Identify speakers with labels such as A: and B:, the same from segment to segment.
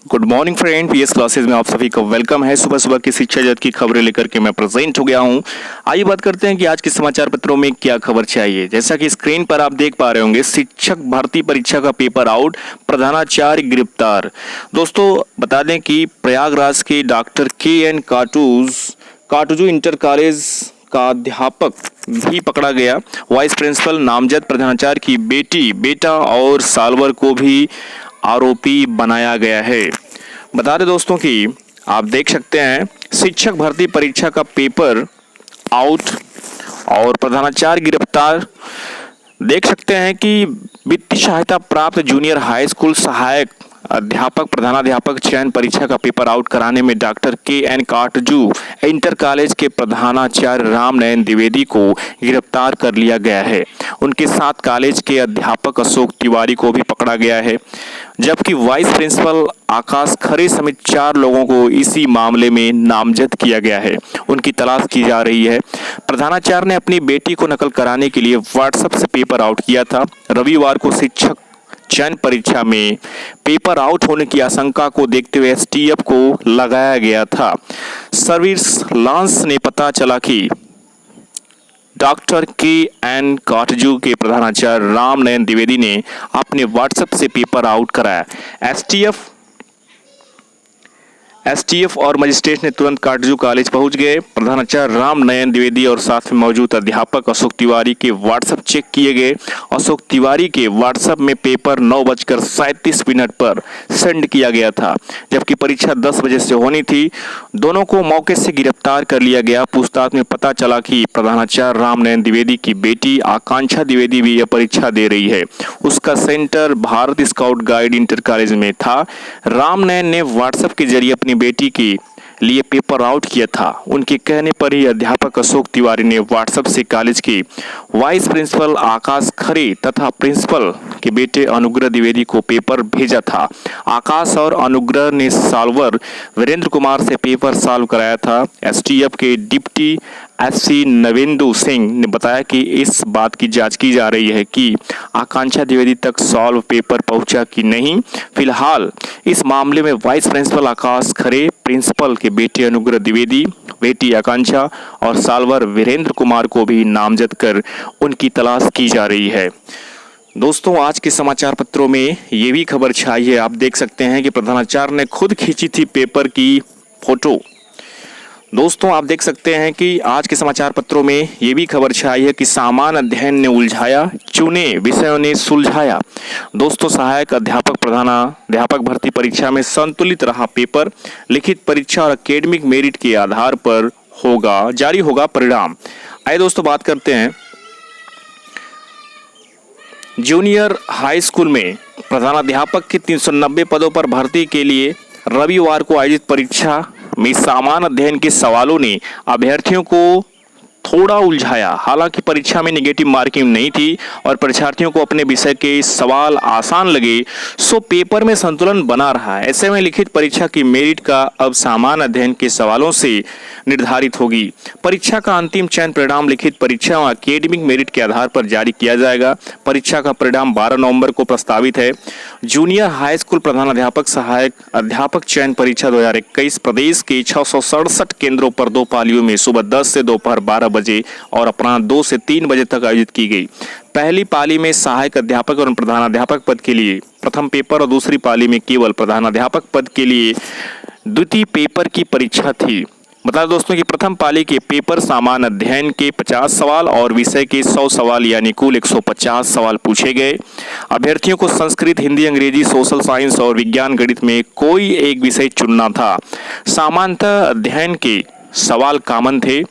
A: Good morning friend, PS classes में आप सभी का वेलकम है। सुबह सुबह की शिक्षा जगत की खबरें लेकर के मैं प्रेजेंट हो गया हूं। आइए बात करते हैं कि आज के समाचार पत्रों में क्या खबर चाहिए। जैसा कि स्क्रीन पर आप देख पा रहे होंगे, शिक्षक भर्ती परीक्षा का पेपर आउट, प्रधानाचार्य गिरफ्तार। दोस्तों बता दें कि प्रयागराज के doctor K. N.. Katju inter college का अध्यापक भी पकड़ा गया। वाइस प्रिंसिपल, नामजद प्रधानाचार्य की बेटा और साल्वर को भी आरोपी बनाया गया है। बता दें दोस्तों कि आप देख सकते हैं शिक्षक भर्ती परीक्षा का पेपर आउट और प्रधानाचार्य गिरफ्तार। देख सकते हैं कि वित्तीय सहायता प्राप्त जूनियर हाई स्कूल सहायक अध्यापक प्रधानाध्यापक चयन परीक्षा का पेपर आउट कराने में doctor K. N.. Katju inter college के प्रधानाचार्य रामनयन द्विवेदी को गिरफ्तार कर लिया गया है। उनके साथ कॉलेज के अध्यापक अशोक तिवारी को भी पकड़ा गया है, जबकि वाइस प्रिंसिपल आकाश खरे समेत 4 लोगों को इसी मामले में नामजद किया गया है। उनकी तलाश की जा रही है। प्रधानाचार्य ने अपनी बेटी को नकल कराने के लिए व्हाट्सएप से पेपर आउट किया था। रविवार को शिक्षक चयन परीक्षा में पेपर आउट होने की आशंका को देखते हुए एसटीएफ को लगाया गया था। सर्विलांस ने पता चला कि डॉक्टर के.एन. काटजू के प्रधानाचार्य रामनयन द्विवेदी ने अपने व्हाट्सएप से पेपर आउट कराया। एसटीएफ और मजिस्ट्रेट ने तुरंत काटजू कॉलेज पहुंच गए। प्रधानाचार्य रामनयन द्विवेदी और साथ में मौजूद अध्यापक अशोक तिवारी के व्हाट्सएप चेक किए गए। अशोक तिवारी के व्हाट्सएप में पेपर 9:37 पर सेंड किया गया था, जबकि परीक्षा 10 बजे से होनी थी। दोनों को मौके से गिरफ्तार कर लिया गया। पूछताछ में पता चला कि प्रधानाचार्य रामनयन द्विवेदी की बेटी आकांक्षा द्विवेदी भी यह परीक्षा दे रही है। उसका centre Bharat scout guide inter college में था। रामनयन ने व्हाट्सएप के जरिए अपनी बेटी के लिए पेपर आउट किया था। उनके कहने पर ही अध्यापक अशोक तिवारी ने व्हाट्सएप से कॉलेज के वाइस प्रिंसिपल आकाश खरे तथा प्रिंसिपल के बेटे अनुग्रह द्विवेदी को पेपर भेजा था। आकाश और अनुग्रह ने साल्वर वीरेंद्र कुमार से पेपर सॉल्व कराया था। एसटीएफ के डिप्टी एससी नवेंदु सिंह ने बताया कि इस बात की जांच की जा रही है कि आकांक्षा द्विवेदी तक सॉल्व पेपर पहुंचा कि नहीं। फिलहाल इस मामले में वाइस प्रिंसिपल आकाश खरे, प्रिंसिपल के बेटे अनुग्रह द्विवेदी, बेटी आकांक्षा और साल्वर वीरेंद्र कुमार को भी नामजद कर उनकी तलाश की जा रही है। दोस्तों आज के समाचार पत्रों में ये भी खबर छाई है। आप देख सकते हैं कि प्रधानाचार्य ने खुद खींची थी पेपर की फोटो। दोस्तों आप देख सकते हैं कि आज के समाचार पत्रों में ये भी खबर छाई है कि सामान्य अध्ययन ने उलझाया, चुने विषयों ने सुलझाया। दोस्तों सहायक अध्यापक प्रधानाध्यापक भर्ती परीक्षा में संतुलित रहा पेपर। लिखित परीक्षा और एकेडमिक मेरिट के आधार पर जारी होगा परिणाम। आइए दोस्तों बात करते हैं जूनियर हाई स्कूल में प्रधानाध्यापक के 390 पदों पर भर्ती के लिए रविवार को आयोजित परीक्षा में सामान्य अध्ययन के सवालों ने अभ्यर्थियों को थोड़ा उलझाया। हालांकि परीक्षा में नेगेटिव मार्किंग नहीं थी और परीक्षार्थियों को अपने विषय के सवाल आसान लगे, सो पेपर में संतुलन बना रहा। ऐसे में लिखित परीक्षा की मेरिट का अब सामान्य अध्ययन के सवालों से निर्धारित होगी। परीक्षा का अंतिम चयन परिणाम लिखित परीक्षा और एकेडमिक मेरिट के आधार पर जारी किया जाएगा। परीक्षा का परिणाम 12 नवंबर को प्रस्तावित है। जूनियर हाई स्कूल प्रधानाध्यापक सहायक अध्यापक चयन परीक्षा 2021 प्रदेश के 667 केंद्रों पर 2 पालियों में सुबह 10 से दोपहर 12 बजे और अपराह 2 से 3 बजे तक आयोजित की गई। पहली पाली में सहायक अध्यापक और प्रधानाध्यापक पद के लिए प्रथम पेपर और दूसरी पाली में केवल प्रधानाध्यापक पद के लिए द्वितीय पेपर की परीक्षा थी। बता दोस्तों कि प्रथम पाली के पेपर सामान्य अध्ययन के 50 सवाल और विषय के 100 सवाल यानी कुल 150 सवाल पूछे गए। अभ्यर्थियों को संस्कृत, हिंदी, अंग्रेजी, सोशल साइंस और विज्ञान गणित में कोई एक विषय चुनना था। सामान्य अध्ययन के सवाल कॉमन थे।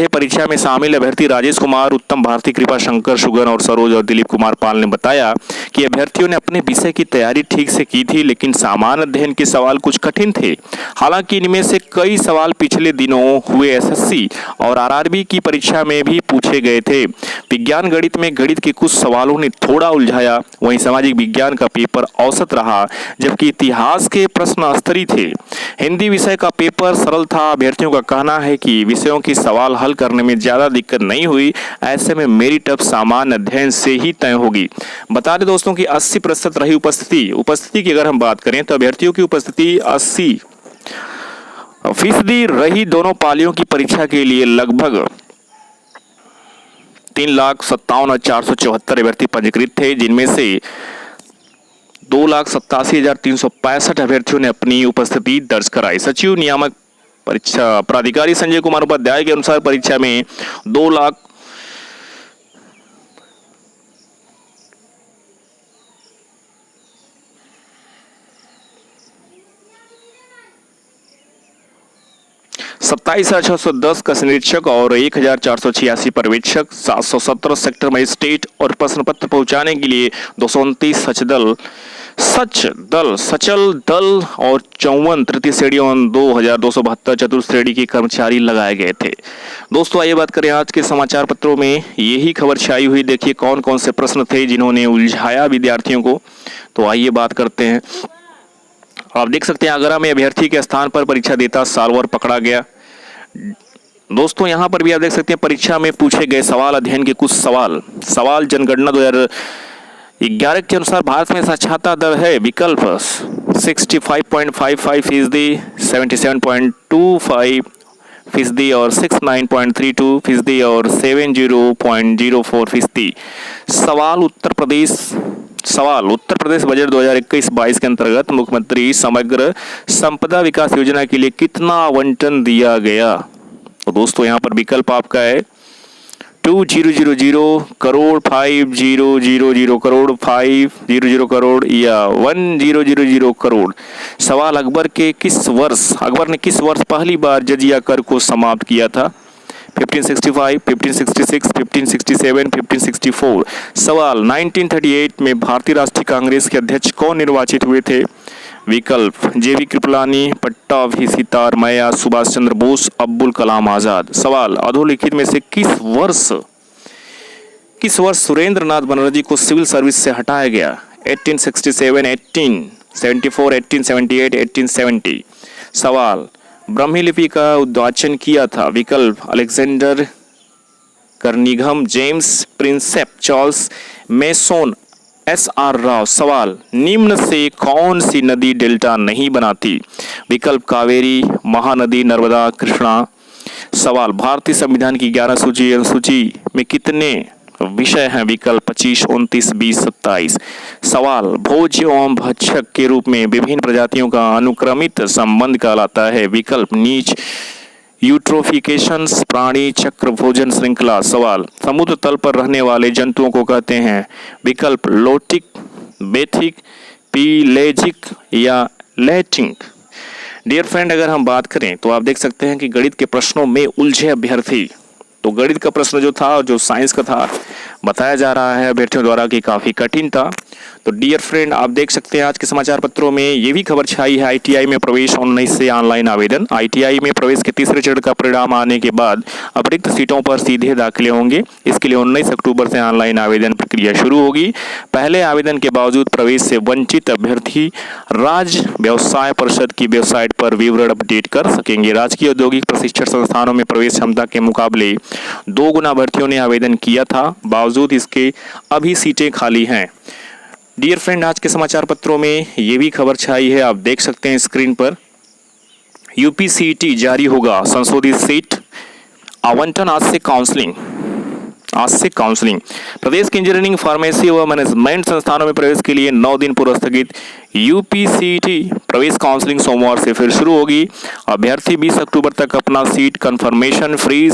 A: परीक्षा में शामिल अभ्यर्थी राजेश कुमार, उत्तम भारती, कृपा शंकर, सुगन और सरोज और दिलीप कुमार पाल ने बताया कि अभ्यर्थियों ने अपने विषय की तैयारी ठीक से की थी, लेकिन सामान्य अध्ययन के सवाल कुछ कठिन थे। हालांकि इनमें से कई सवाल पिछले दिनों हुए एसएससी और आरआरबी की परीक्षा में भी पूछे गए थे। विज्ञान गणित में गणित के कुछ सवालों ने थोड़ा उलझाया। वहीं सामाजिक विज्ञान का पेपर औसत रहा, जबकि इतिहास के प्रश्न स्तरीय थे। हिंदी विषय का पेपर सरल था। अभ्यर्थियों का कहना है कि विषयों की सवाल हल करने में ज़्यादा दिक्कत नहीं हुई। ऐसे में मेरिट अब सामान्य अध्ययन से ही तय होगी। बता दें दोस्तों कि 80% रही उपस्थिति की अगर हम बात करें तो अभ्यर्थियों की उपस्थिति 80% रही। दोनों पालियों की परीक्षा के लिए लगभग 3,57,474 अभ्यर्थी पंजीकृत थे, जिनमें से 2,87,365 अभ्यर्थियों ने अपनी उपस्थिति दर्ज कराई। सचिव नियामक परीक्षा प्राधिकारी संजय कुमार उपाध्याय के अनुसार परीक्षा में 27,610 का निरीक्षक और 1,486 पर्यवेक्षक, 717 सेक्टर मजिस्ट्रेट और प्रश्न पत्र पहुंचाने के लिए 229 सचल दल और 54 तृतीय श्रेणी और 2,272 चतुर्थ श्रेणी के कर्मचारी लगाए गए थे। दोस्तों आइए बात करें आज के समाचार पत्रों में यही खबर छाई हुई। देखिए कौन कौन से प्रश्न थे जिन्होंने उलझाया विद्यार्थियों को। तो आइए बात करते हैं। आप देख सकते हैं आगरा में अभ्यर्थी के स्थान पर परीक्षा देता सॉल्वर पकड़ा गया। दोस्तों यहां पर भी आप देख सकते हैं परीक्षा में पूछे गए सवाल, अध्ययन के कुछ सवाल जनगणना 2011 के अनुसार भारत में साक्षरता दर है विकल्प 65.55%, 77.25% और 69.32% और 70.04%। सवाल उत्तर प्रदेश बजट 2021-22 के अंतर्गत मुख्यमंत्री समग्र संपदा विकास योजना के लिए कितना आवंटन दिया गया। तो दोस्तों यहाँ पर विकल्प आपका है 2,000 करोड़, 5,000 करोड़, 5,000 करोड़ या 1,000 करोड़। सवाल अकबर ने किस वर्ष पहली बार जजिया कर को समाप्त किया था। 1565, 1566, 1567, 1564। सवाल 1938 में भारतीय राष्ट्रीय कांग्रेस के अध्यक्ष कौन निर्वाचित हुए थे। विकल्प जेबी कृपलानी, पट्टाभी सितार मैया, सुभाष चंद्र बोस, अब्दुल कलाम आजाद। सवाल अधोलिखित में से किस वर्ष सुरेंद्र नाथ बनर्जी को सिविल सर्विस से हटाया गया। 1867, 1874, 1878, 1870। सवाल ब्राह्मी लिपि का उद्वाचन किया था। विकल्प अलेक्जेंडर कर्निघम, James Prinsep, Charles Masson, SR Rao. सवाल निम्न से कौन सी नदी डेल्टा नहीं बनाती। विकल्प कावेरी, महानदी, नर्मदा, कृष्णा। सवाल भारतीय संविधान की 11 सूची में कितने विषय हैं। विकल्प 25, 29, 20, 27। सवाल भोज्य एवं भक्षक के रूप में विभिन्न प्रजातियों का अनुक्रमित संबंध कहलाता है। विकल्प नीच यूट्रोफिकेशंस, प्राणी चक्र, भोजन श्रृंखला। सवाल समुद्र तल पर रहने वाले जंतुओं को कहते हैं। विकल्प लोटिक, बेथिक, पीलेजिक या लैटिंग। डियर फ्रेंड अगर हम बात करें तो आप देख सकते हैं कि गणित के प्रश्नों में उलझे अभ्यर्थी। तो गणित का प्रश्न जो था, जो साइंस का था, बताया जा रहा है अभ्यर्थियों द्वारा कि काफ़ी कठिन था। तो डियर फ्रेंड आप देख सकते हैं आज के समाचार पत्रों में ये भी खबर छाई है ITI में प्रवेश 19 से ऑनलाइन आवेदन। ITI में प्रवेश के तीसरे चरण का परिणाम आने के बाद अब रिक्त सीटों पर सीधे दाखिले होंगे। इसके लिए 19 अक्टूबर से ऑनलाइन आवेदन प्रक्रिया शुरू होगी। पहले आवेदन के बावजूद प्रवेश से वंचित अभ्यर्थी राज्य व्यवसाय परिषद की वेबसाइट पर विवरण अपडेट कर सकेंगे। राजकीय औद्योगिक प्रशिक्षण संस्थानों में प्रवेश क्षमता के मुकाबले 2 गुना अभ्यर्थियों ने आवेदन किया था, बावजूद इसके अभी सीटें खाली हैं। डियर फ्रेंड आज के समाचार पत्रों में ये भी खबर छाई है, आप देख सकते हैं स्क्रीन पर। UPCET जारी होगा संशोधित सीट आवंटन। आज से काउंसलिंग। प्रदेश के इंजीनियरिंग, फार्मेसी व मैनेजमेंट संस्थानों में प्रवेश के लिए 9 दिन पूर्व स्थगित UPCET प्रवेश काउंसलिंग सोमवार से फिर शुरू होगी। अभ्यर्थी 20 अक्टूबर तक अपना सीट कंफर्मेशन, फ्रीज,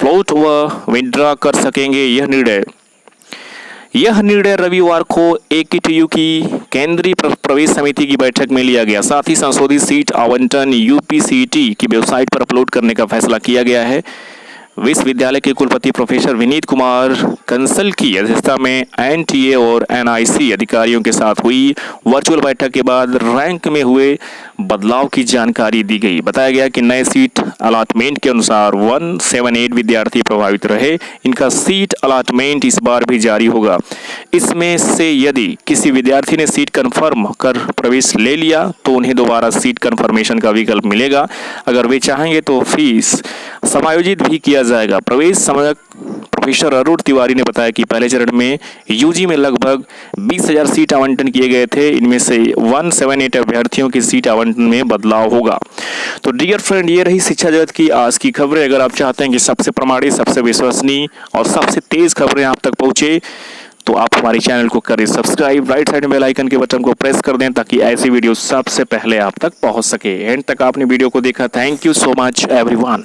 A: फ्लोट व विड्रॉ कर सकेंगे। यह निर्णय रविवार को AKTU की केंद्रीय प्रवेश समिति की बैठक में लिया गया। साथ ही संशोधित सीट आवंटन UPCET की वेबसाइट पर अपलोड करने का फैसला किया गया है। विश्वविद्यालय के कुलपति प्रोफेसर विनीत कुमार कंसल की अध्यक्षता में NTA और NIC अधिकारियों के साथ हुई वर्चुअल बैठक के बाद रैंक में हुए बदलाव की जानकारी दी गई। बताया गया कि नए सीट अलॉटमेंट के अनुसार 178 विद्यार्थी प्रभावित रहे। इनका सीट अलॉटमेंट इस बार भी जारी होगा। इसमें से यदि किसी विद्यार्थी ने सीट कंफर्म कर प्रवेश ले लिया तो उन्हें दोबारा सीट कंफर्मेशन का विकल्प मिलेगा। अगर वे चाहेंगे तो फीस समायोजित भी किया जाएगा। प्रवेश समझक प्रोफेसर अरुण तिवारी ने बताया कि पहले चरण में यूजी में लगभग 20,000 सीट आवंटन किए गए थे। इनमें से 178 अभ्यर्थियों की सीट आवंटन में बदलाव होगा। तो डियर फ्रेंड, ये रही शिक्षा जगत की आज की खबरें। अगर आप चाहते हैं कि सबसे प्रमाणित, सबसे विश्वसनीय और सबसे तेज खबरें आप तक पहुंचे तो आप हमारे चैनल को करें सब्सक्राइब। राइट साइड में बेल आइकन के बटन को प्रेस कर दें ताकि ऐसी वीडियो सबसे पहले आप तक पहुंच सके। एंड तक आपने वीडियो को देखा, thank you so much everyone.